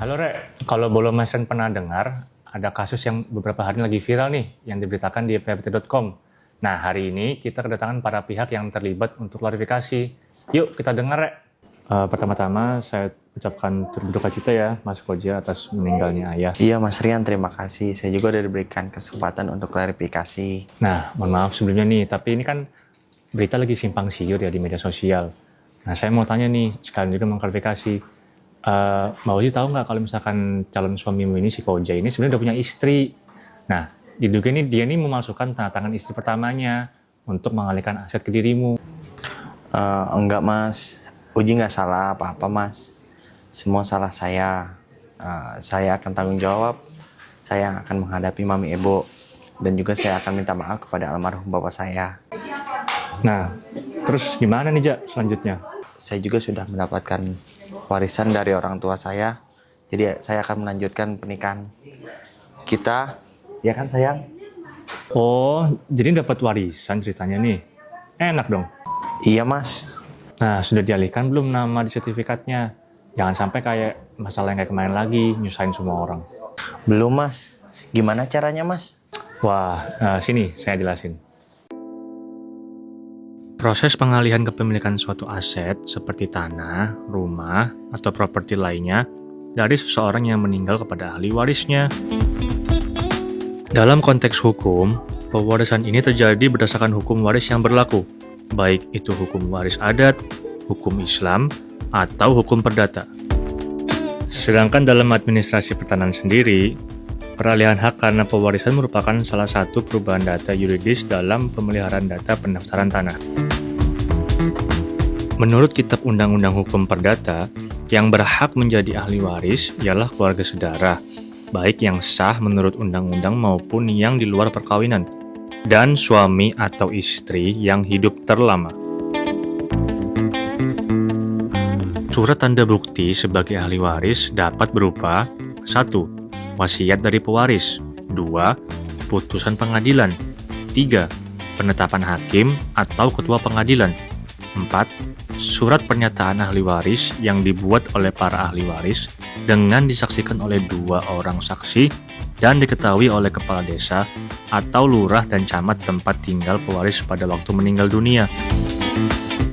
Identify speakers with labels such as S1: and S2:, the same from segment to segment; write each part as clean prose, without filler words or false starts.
S1: Halo Rek, kalau belum Mas Ren pernah dengar, ada kasus yang beberapa hari lagi viral nih, yang diberitakan di ppt.com. Nah, hari ini kita kedatangan para pihak yang terlibat untuk klarifikasi. Yuk, kita dengar Rek. Pertama-tama, saya ucapkan turut berduka cita ya, Mas Koja atas meninggalnya ayah.
S2: Iya Mas Rian, terima kasih. Saya juga udah diberikan kesempatan untuk klarifikasi.
S1: Nah, mohon maaf sebelumnya nih, tapi ini kan berita lagi simpang siur ya di media sosial. Nah, saya mau tanya nih, sekalian juga mengklarifikasi. Mbak Oji tahu nggak kalau misalkan calon suamimu ini, si Koja ini sebenarnya udah punya istri. Nah, diduga ini dia ini memasukkan tanda tangan istri pertamanya untuk mengalihkan aset ke dirimu.
S2: Enggak Mas, Uji nggak salah apa-apa Mas. Semua salah saya. Saya akan tanggung jawab. Saya akan menghadapi Mami Ebo. Dan juga saya akan minta maaf kepada almarhum bapak saya.
S1: Nah, terus gimana nih Jak selanjutnya?
S2: Saya juga sudah mendapatkan warisan dari orang tua saya. Jadi saya akan melanjutkan pernikahan kita. Ya kan sayang?
S1: Oh, jadi dapat warisan ceritanya nih. Enak dong.
S2: Iya Mas.
S1: Nah, sudah dialihkan belum nama di sertifikatnya? Jangan sampai kayak masalah yang kayak kemarin lagi, nyusahin semua orang.
S2: Belum Mas. Gimana caranya Mas?
S1: Wah, sini saya jelasin. Proses pengalihan kepemilikan suatu aset seperti tanah, rumah, atau properti lainnya dari seseorang yang meninggal kepada ahli warisnya. Dalam konteks hukum, pewarisan ini terjadi berdasarkan hukum waris yang berlaku, baik itu hukum waris adat, hukum Islam, atau hukum perdata. Sedangkan dalam administrasi pertanahan sendiri, peralihan hak karena pewarisan merupakan salah satu perubahan data yuridis dalam pemeliharaan data pendaftaran tanah. Menurut Kitab Undang-Undang Hukum Perdata, yang berhak menjadi ahli waris ialah keluarga saudara, baik yang sah menurut undang-undang maupun yang di luar perkawinan, dan suami atau istri yang hidup terlama. Surat tanda bukti sebagai ahli waris dapat berupa 1. Wasiat dari pewaris. 2. Putusan pengadilan. 3. Penetapan hakim atau ketua pengadilan. 4. Surat pernyataan ahli waris yang dibuat oleh para ahli waris dengan disaksikan oleh 2 orang saksi dan diketahui oleh kepala desa atau lurah dan camat tempat tinggal pewaris pada waktu meninggal dunia.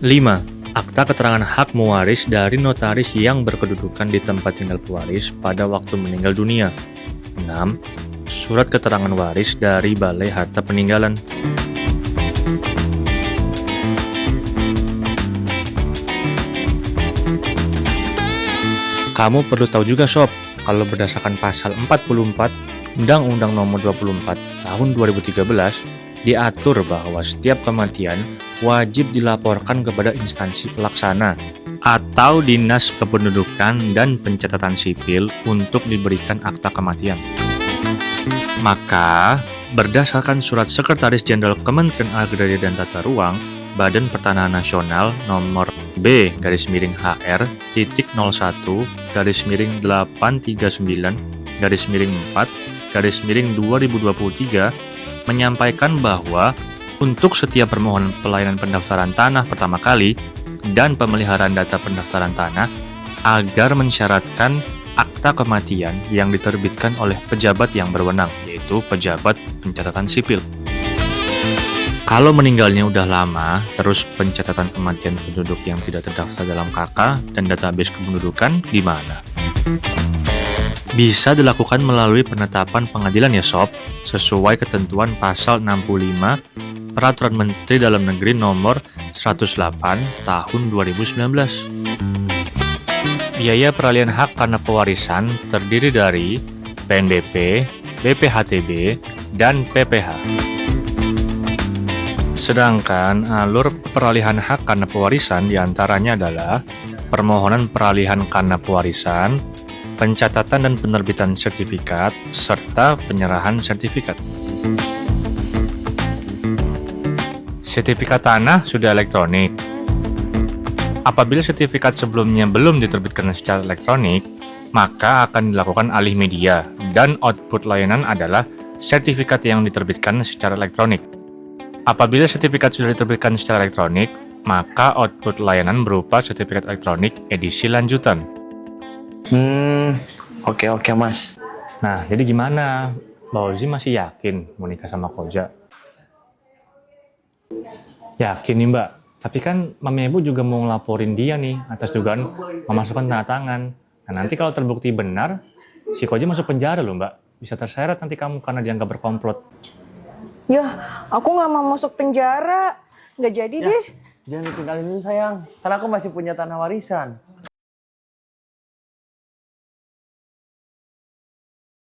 S1: 5. Akta keterangan hak mewaris dari notaris yang berkedudukan di tempat tinggal pewaris pada waktu meninggal dunia. 6. Surat keterangan waris dari Balai Harta Peninggalan. Kamu perlu tahu juga Sob, kalau berdasarkan pasal 44 Undang-Undang Nomor 24 Tahun 2013 diatur bahwa setiap kematian wajib dilaporkan kepada instansi pelaksana atau Dinas Kependudukan dan Pencatatan Sipil untuk diberikan akta kematian. Maka, berdasarkan surat Sekretaris Jenderal Kementerian Agraria dan Tata Ruang, Badan Pertanahan Nasional nomor B-839/4/2023 menyampaikan bahwa untuk setiap permohonan pelayanan pendaftaran tanah pertama kali dan pemeliharaan data pendaftaran tanah agar mensyaratkan akta kematian yang diterbitkan oleh pejabat yang berwenang, yaitu pejabat pencatatan sipil. Kalau meninggalnya udah lama, terus pencatatan kematian penduduk yang tidak terdaftar dalam KK dan database kependudukan gimana? Bisa dilakukan melalui penetapan pengadilan ya Sob, sesuai ketentuan pasal 65 Peraturan Menteri Dalam Negeri Nomor 108 Tahun 2019. Biaya peralihan hak karena pewarisan terdiri dari PNBP, BPHTB, dan PPh. Sedangkan alur peralihan hak karena pewarisan diantaranya adalah permohonan peralihan karena pewarisan, pencatatan dan penerbitan sertifikat, serta penyerahan sertifikat. Sertifikat tanah sudah elektronik. Apabila sertifikat sebelumnya belum diterbitkan secara elektronik, maka akan dilakukan alih media, dan output layanan adalah sertifikat yang diterbitkan secara elektronik. Apabila sertifikat sudah diterbitkan secara elektronik, maka output layanan berupa sertifikat elektronik edisi lanjutan.
S2: Oke mas.
S1: Nah, jadi gimana? Mbak Ozi masih yakin mau nikah sama Koja? Yakin nih Mbak, tapi kan Mami Ibu juga mau ngelaporin dia nih atas dugaan memasukkan tanda tangan. Nah nanti kalau terbukti benar, si Koja masuk penjara loh Mbak. Bisa terseret nanti kamu karena dianggap berkomplot.
S3: Yah, aku nggak mau masuk penjara. Nggak jadi deh.
S2: Jangan ditinggalin dulu sayang, karena aku masih punya tanah warisan.